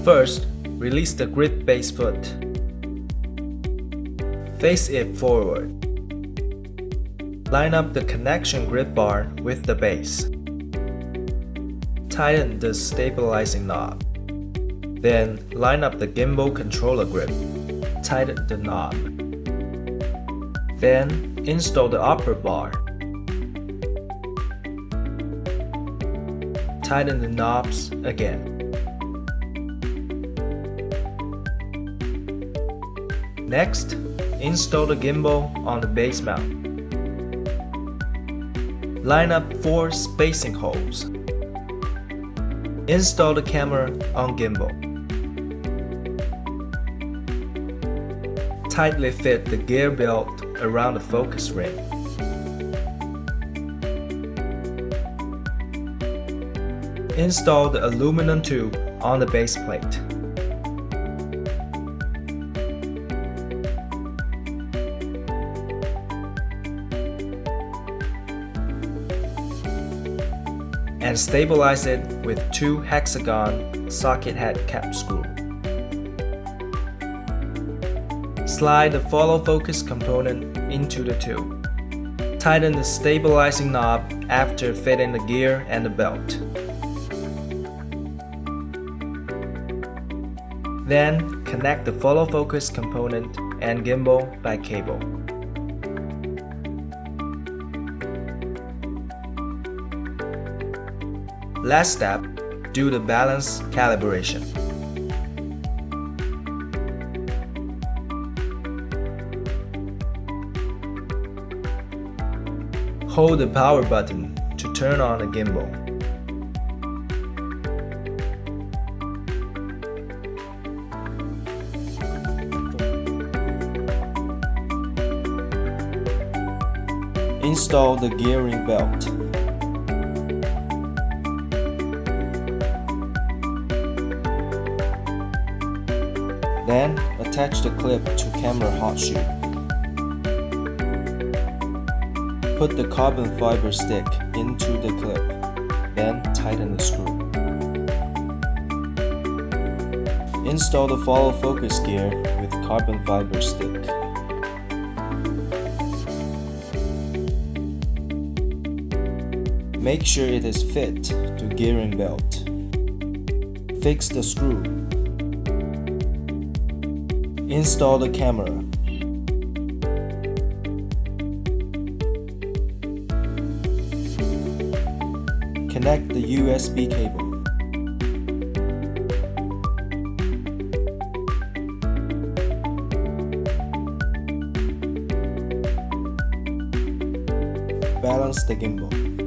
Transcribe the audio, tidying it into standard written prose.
First, release the grip base foot. Face it forward. Line up the connection grip bar with the base. Tighten the stabilizing knob. Then line up the gimbal controller grip. Tighten the knob. Then install the upper bar. Tighten the knobs again. Next, install the gimbal on the base mount. Line up 4 spacing holes. Install the camera on gimbal. Tightly fit the gear belt around the focus ring. Install the aluminum tube on the base plate. And stabilize it with 2 hexagon socket head cap screw. Slide the follow focus component into the tube. Tighten the stabilizing knob after fitting the gear and the belt. Then connect the follow focus component and gimbal by cable. Last step, do the balance calibration. Hold the power button to turn on the gimbal. Install the gearing belt. Then attach the clip to camera hot shoe. Put the carbon fiber stick into the clip, then tighten the screw. Install the follow focus gear with carbon fiber stick. Make sure it is fit to gearing belt. Fix the screw. Install the camera. Connect the USB cable. Balance the gimbal.